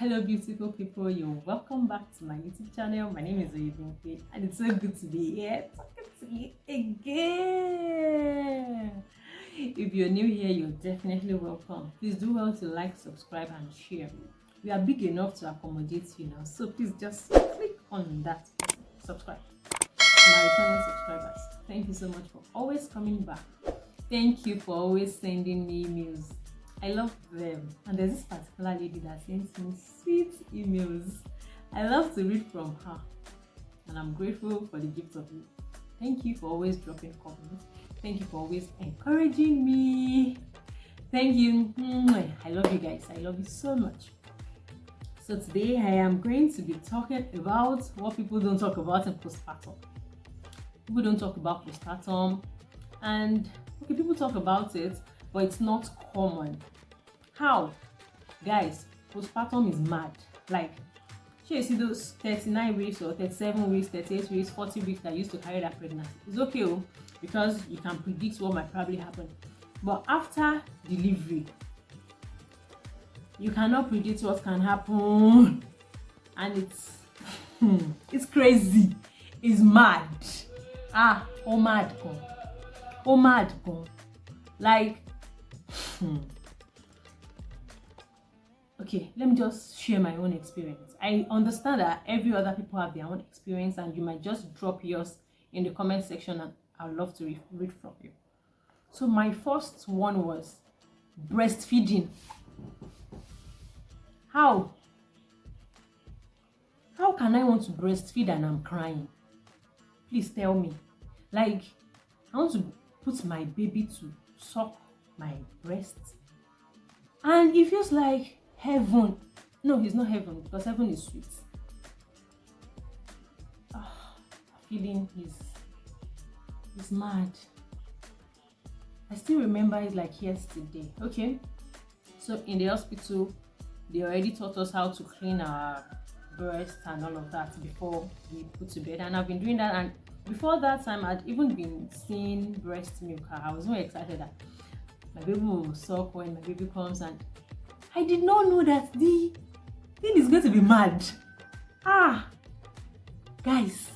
Hello beautiful people, you're welcome back to my YouTube channel. My name is Oyebimpe and it's so good to be here talking to you again. If you're new here, you're definitely welcome. Please do well to like, subscribe and share. We are big enough to accommodate you now, so please just click on that subscribe. My returning subscribers, thank you so much for always coming back. Thank you for always sending me emails. I love them. And there's this particular lady that sends me sweet emails. I love to read from her. And I'm grateful for the gift of you. Thank you for always dropping comments. Thank you for always encouraging me. Thank you. I love you guys. I love you so much. So today I am going to be talking about what people don't talk about in postpartum. People don't talk about postpartum. And okay, people talk about it, but it's not common. How? Guys, postpartum is mad. Like, you see those 39 weeks or 37 weeks, 38 weeks, 40 weeks that used to carry that pregnancy. It's okay, because you can predict what might probably happen. But after delivery, you cannot predict what can happen. And it's crazy. It's mad. Oh mad gone. Oh mad gone. Like, okay, let me just share my own experience. I understand that every other people have their own experience and you might just drop yours in the comment section and I'd love to read from you. So my first one was breastfeeding. How can I want to breastfeed and I'm crying? Please tell me. Like, I want to put my baby to suck my breast and it feels like heaven. No, it's not heaven because heaven is sweet. Feeling is mad. I still remember it like yesterday. Okay, so in the hospital they already taught us how to clean our breast and all of that before we put to bed, and I've been doing that. And before that time I'd even been seeing breast milk. I was very excited that my baby will suck when my baby comes, and I did not know that the thing is going to be mad. Guys,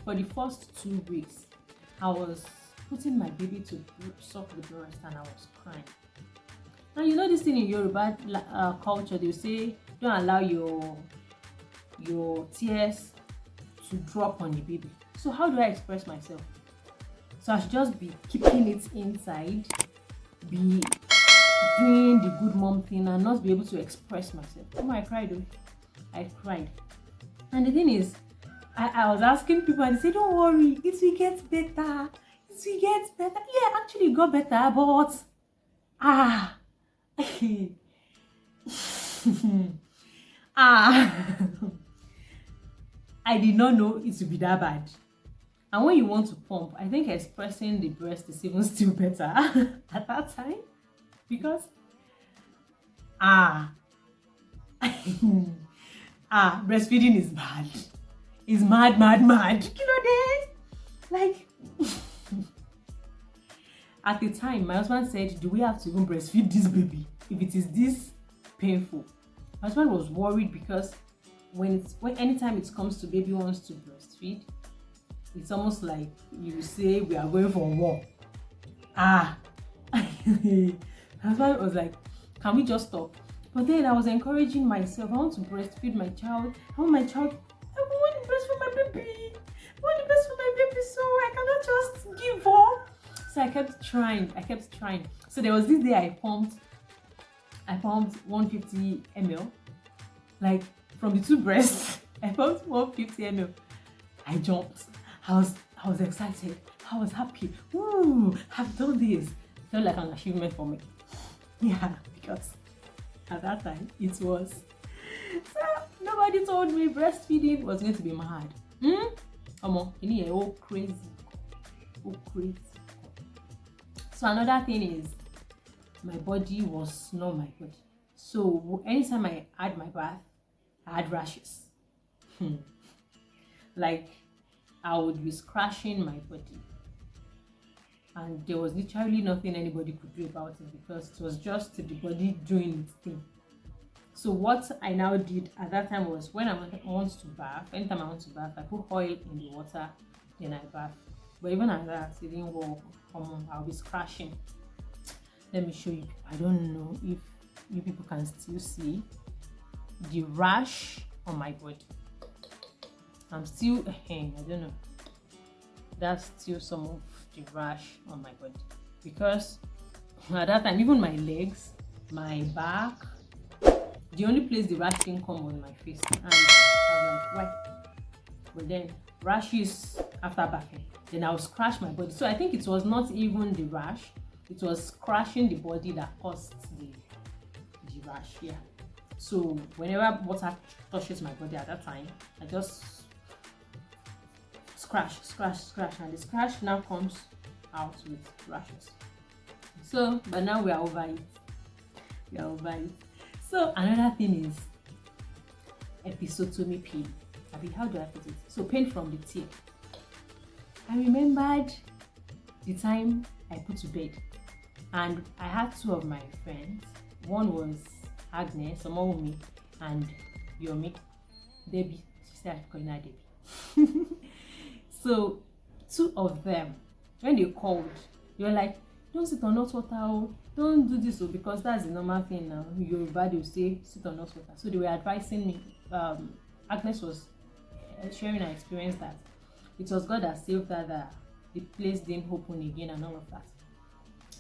for the first 2 weeks I was putting my baby to suck the breast and I was crying. Now you know this thing in Yoruba culture, they say don't allow your tears to drop on the baby. So how do I express myself? So I should just be keeping it inside, be doing the good mom thing and not be able to express myself. I cried though. I cried. And the thing is, I was asking people and they said, don't worry, it will get better. It will get better. Yeah, actually it got better, but I did not know it would be that bad. And when you want to pump, I think expressing the breast is even still better at that time. Because breastfeeding is bad. It's mad. You know this? Like at the time my husband said, do we have to even breastfeed this baby if it is this painful? My husband was worried because when anytime it comes to baby wants to breastfeed, it's almost like you say we are going for war. My husband was like, can we just stop? But then I was encouraging myself. I want to breastfeed my child. I want to breastfeed my baby. I want to breastfeed my baby, so I cannot just give up. So I kept trying. So there was this day I pumped 150 ml. Like from the two breasts, I pumped 150 ml. I jumped. I was excited. I was happy. Ooh, I've done this. It felt like an achievement for me. Yeah, because at that time it was. So nobody told me breastfeeding was going to be mad. Oh crazy. So another thing is my body was not my body. So anytime I had my bath, I had rashes. Like I would be scratching my body. And there was literally nothing anybody could do about it because it was just the body doing its thing. So what I now did at that time was, when I want to bath, anytime I want to bath, I put oil in the water, then I bath. But even at that, it didn't work. I'll be scratching. Let me show you. I don't know if you people can still see the rash on my body. I'm still, I don't know. That's still some of the rash on my body, because at that time, even my legs, my back, the only place the rash didn't come on my face, and I was like, why? But then rashes after bathing, then I'll scratch my body. So I think it was not even the rash, it was scratching the body that caused the rash. Yeah. So whenever water touches my body at that time, I just scratch, and the scratch now comes out with rashes. So, but now we are over it. So another thing is episiotomy pain. How do I put it? So pain from the tear. I remembered the time I put to bed, and I had two of my friends. One was Agnes, Omowumi, and Yomi, Debbie. She said I call her Debbie. So two of them, when they called, they were like, don't sit on hot water, don't do this, because that's the normal thing now. Yoruba, they will say sit on hot water. So they were advising me. Agnes was sharing her experience that it was God that saved her, that the place didn't open again and all of that.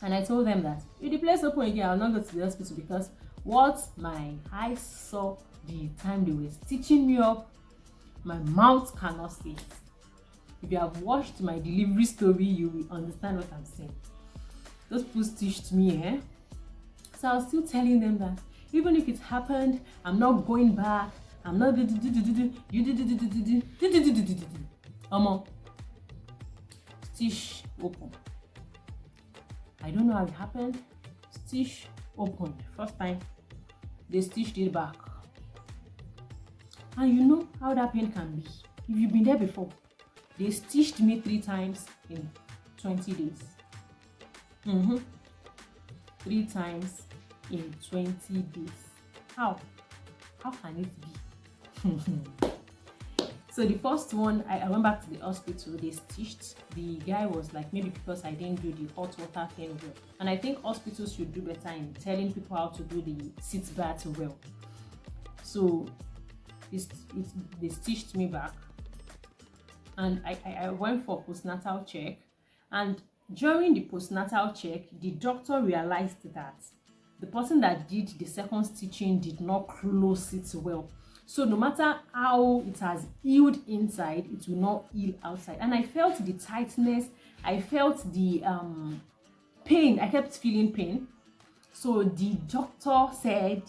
And I told them that if the place open again, I'll not go to the hospital, because what my eyes saw the time they were stitching me up, my mouth cannot say it. If you have watched my delivery story, you will understand what I'm saying. Those people stitched me, So I was still telling them that even if it happened, I'm not going back. I'm not stitch open. I don't know how it happened. Stitch opened. First time they stitched it back. And you know how that pain can be. If you've been there before, they stitched me 3 times in 20 days. 3 times in 20 days. How can it be? So the first one, I went back to the hospital. They stitched. The guy was like, maybe because I didn't do the hot water thing well. And I think hospitals should do better in telling people how to do the sit bath well. So they stitched me back, and I went for postnatal check. And during the postnatal check, the doctor realized that the person that did the second stitching did not close it well. So no matter how it has healed inside, it will not heal outside. And I felt the tightness, I felt the pain. I kept feeling pain. So the doctor said,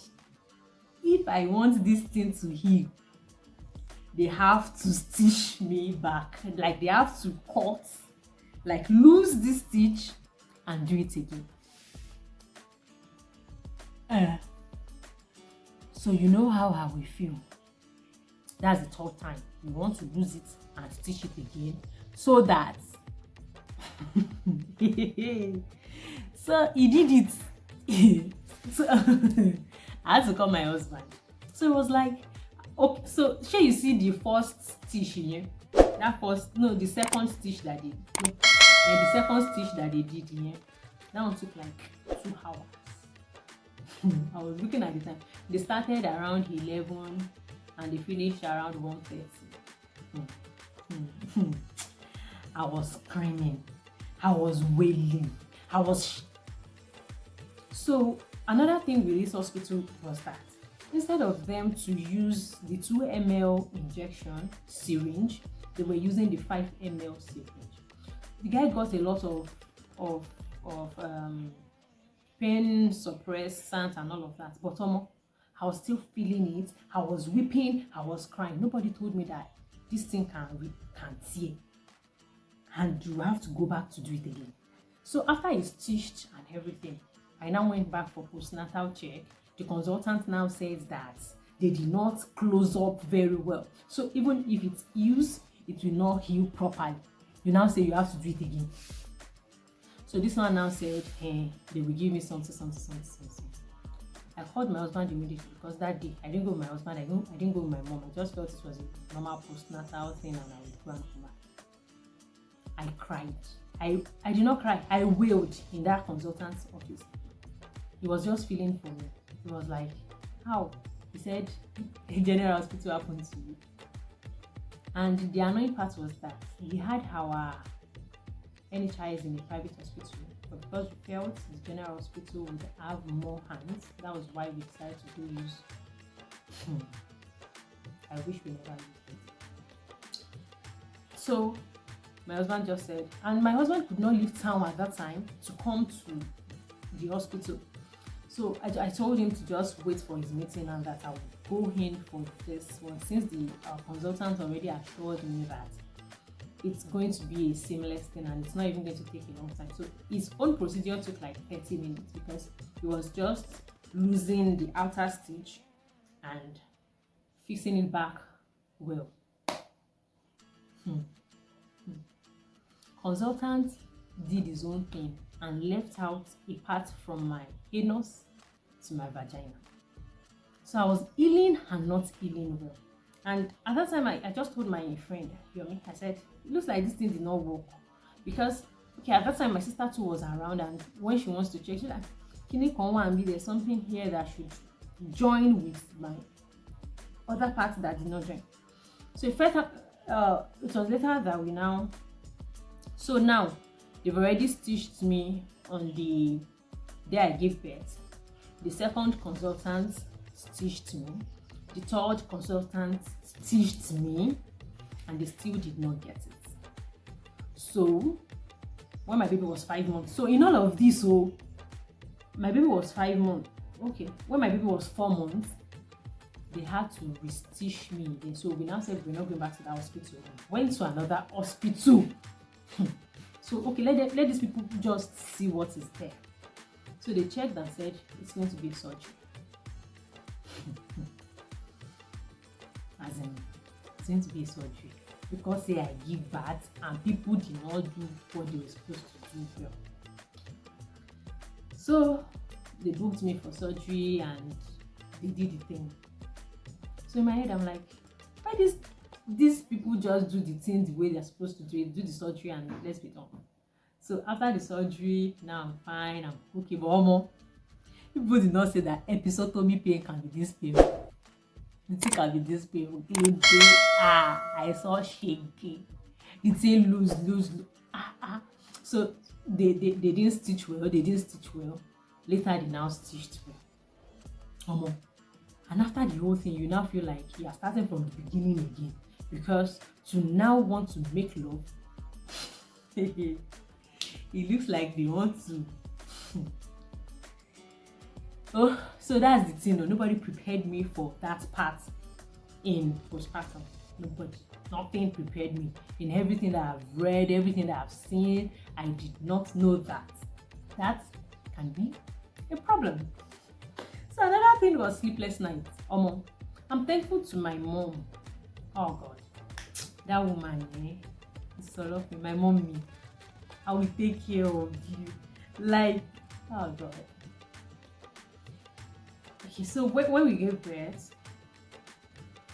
if I want this thing to heal, they have to stitch me back. Like they have to cut, like lose this stitch and do it again. So you know how I will feel. That's the third time. You want to lose it and stitch it again, so that so he did it. So I had to call my husband. So it was like, okay, so sure, you see the first stitch here, the second stitch that they did. The second stitch that they did here, that one took like 2 hours. I was looking at the time. They started around 11 and they finished around 1:30. I was screaming. I was wailing. So another thing with this hospital was that instead of them to use the 2 ml injection syringe, they were using the 5 ml syringe. The guy got a lot of pain suppressant and all of that, but I was still feeling it. I was weeping, I was crying. Nobody told me that this thing can tear and you have to go back to do it again. So after it's stitched and everything, I now went back for postnatal check. The consultant now says that they did not close up very well. So even if it heals, it will not heal properly. You now say you have to do it again. So this one now said, hey, they will give me something. I called my husband immediately because that day I didn't go with my husband, I didn't go with my mom. I just felt it was a normal postnatal thing and I would go and come back. I cried. I did not cry. I wailed in that consultant's office. He was just feeling for me. He was like, how? He said, a general hospital happened to you. And the annoying part was that he had our NHIs in a private hospital, but because we felt the general hospital would have more hands, that was why we decided to go use. I wish we never used it. So my husband just said, and my husband could not leave town at that time to come to the hospital. So I told him to just wait for his meeting and that I would go in for this one, since the consultant already assured me that it's going to be a seamless thing and it's not even going to take a long time. So his own procedure took like 30 minutes because he was just losing the outer stitch and fixing it back well. Consultant did his own thing and left out a part from my anus to my vagina. So I was healing and not healing well. And at that time, I just told my friend, Yomi, I said, it looks like this thing did not work. Because, okay, at that time, my sister too was around, and when she wants to check, she's like, can you come and be there's something here that should join with my other part that did not join. So it was later that we now, so now they've already stitched me on the day I gave birth. The second consultant stitched me. The third consultant stitched me, and they still did not get it. So when my baby was 5 months, so in all of this, my baby was 5 months. Okay, when my baby was 4 months, they had to restitch me again. So we now said we're not going back to that hospital. We went to another hospital. So okay, let these people just see what is there. So they checked and said it's going to be surgery. As in, it's going to be surgery because say I give birth and people did not do what they were supposed to do well. So they booked me for surgery and they did the thing. So in my head I'm like, why these people just do the thing the way they're supposed to do it, do the surgery and let's be done. So after the surgery, now I'm fine, I'm okay, but people did not say that episiotomy pain can be this painful. The thing can be this painful. I saw shaky. It's a lose. So they didn't stitch well. Later they now stitched well. And after the whole thing, you now feel like you are starting from the beginning again, because to now want to make love, it looks like they want to. Oh, so that's the thing. Nobody prepared me for that part in postpartum. Nobody. Nothing prepared me. In everything that I've read, everything that I've seen, I did not know that can be a problem. So another thing was sleepless nights. I'm thankful to my mom. Oh God, that woman, it's all of me. My mommy, I will take care of you. Like, oh God. Okay, so when we gave birth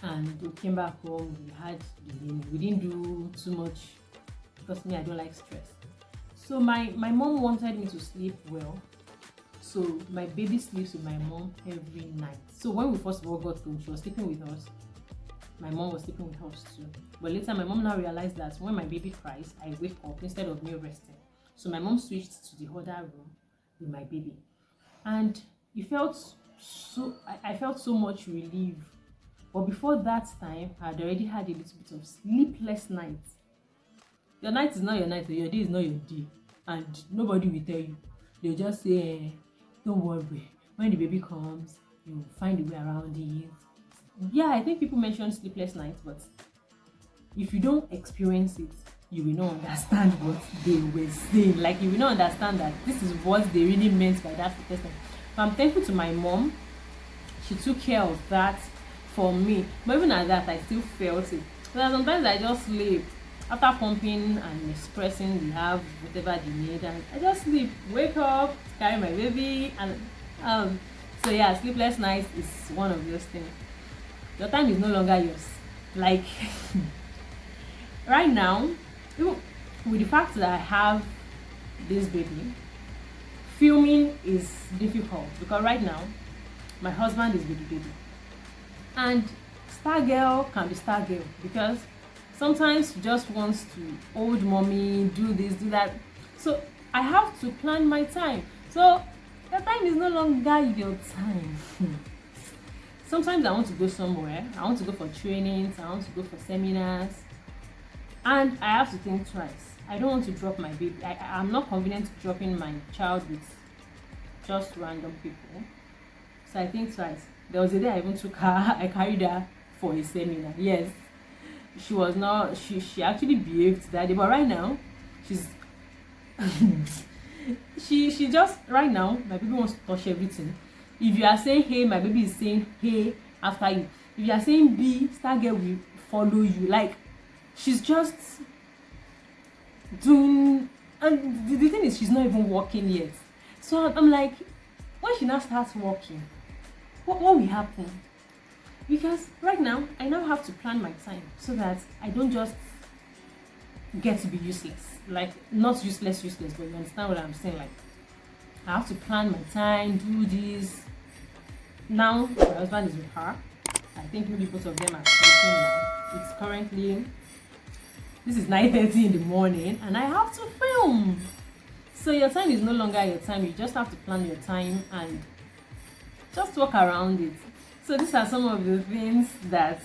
and we came back home, we had the baby. We didn't do too much because me, I don't like stress. So my mom wanted me to sleep well. So my baby sleeps with my mom every night. So when we first of all got home, she was sleeping with us. My mom was sleeping with us too. But later my mom now realized that when my baby cries, I wake up instead of me resting. So my mom switched to the other room with my baby. And it felt so, I felt so much relief. But before that time, I had already had a little bit of sleepless nights. Your night is not your night, your day is not your day. And nobody will tell you. They'll just say, don't worry. When the baby comes, you'll find a way around it. Yeah, I think people mention sleepless nights, but if you don't experience it, you will not understand what they were saying. Like, you will not understand that this is what they really meant by that sleepless night. But I'm thankful to my mom. She took care of that for me. But even at that, I still felt it. Because sometimes I just sleep. After pumping and expressing, we have whatever they need, and I just sleep, wake up, carry my baby, and So yeah, sleepless nights is one of those things. Your time is no longer yours. Like right now, even with the fact that I have this baby, filming is difficult because right now my husband is with the baby, and star girl can be star girl because sometimes she just wants to hold mommy, do this, do that. So I have to plan my time. So your time is no longer your time. Sometimes I want to go somewhere, I want to go for trainings, I want to go for seminars, and I have to think twice. I don't want to drop my baby. I'm not convenient dropping my child with just random people. So I think twice. There was a day I even took her, I carried her for a seminar. Yes, she was not, she actually behaved that day, but right now, she's, she just, right now, my baby wants to touch everything. If you are saying hey, my baby is saying hey after you. If you are saying B, star girl will follow you. Like, she's just doing, and the thing is, she's not even walking yet. So I'm like, when she now starts walking, what will happen? Because right now I now have to plan my time so that I don't just get to be useless. Like, not useless, but you understand what I'm saying? Like, I have to plan my time, do this. Now my husband is with her. I think maybe both of them are sleeping now. It's currently, this is 9:30 in the morning and I have to film. So your time is no longer your time. You just have to plan your time and just walk around it. So these are some of the things that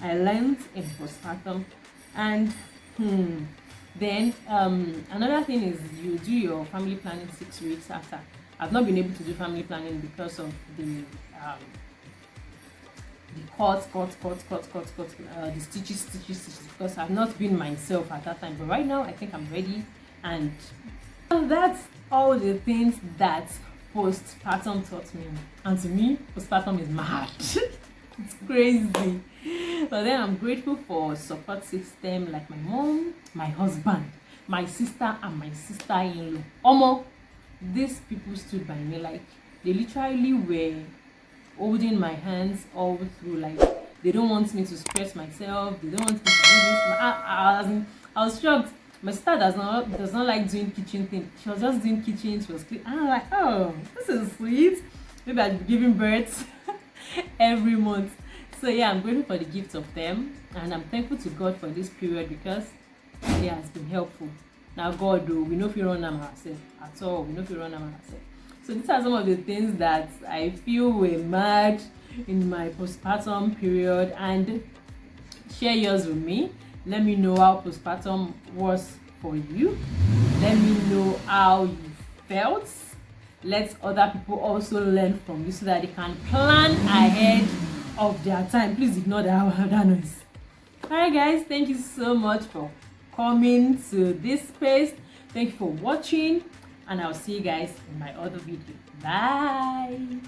I learned in postpartum. And then another thing is you do your family planning 6 weeks after. I've not been able to do family planning because of the the stitches, because I've not been myself at that time. But right now I think I'm ready, and that's all the things that postpartum taught me. And to me, postpartum is mad. It's crazy. But then I'm grateful for support system like my mom, my husband, my sister, and my sister-in-law. Omo, these people stood by me. Like, they literally were holding my hands all through. Like, they don't want me to stress myself, they don't want me to do this. I was shocked. My sister does not like doing kitchen things. She was just doing kitchen, she was clean. And I'm like, oh, this is sweet. Maybe I'll be giving birth every month. So yeah, I'm grateful for the gift of them, and I'm thankful to God for this period because it has been helpful. Now God, though, we know if you run them ourselves at all, we know if you run them ourselves. So these are some of the things that I feel were mad in my postpartum period, and share yours with me. Let me know how postpartum was for you. Let me know how you felt. Let other people also learn from you so that they can plan ahead of their time. Please ignore that noise. Alright guys, thank you so much for coming to this space. Thank you for watching, and I'll see you guys in my other video. Bye.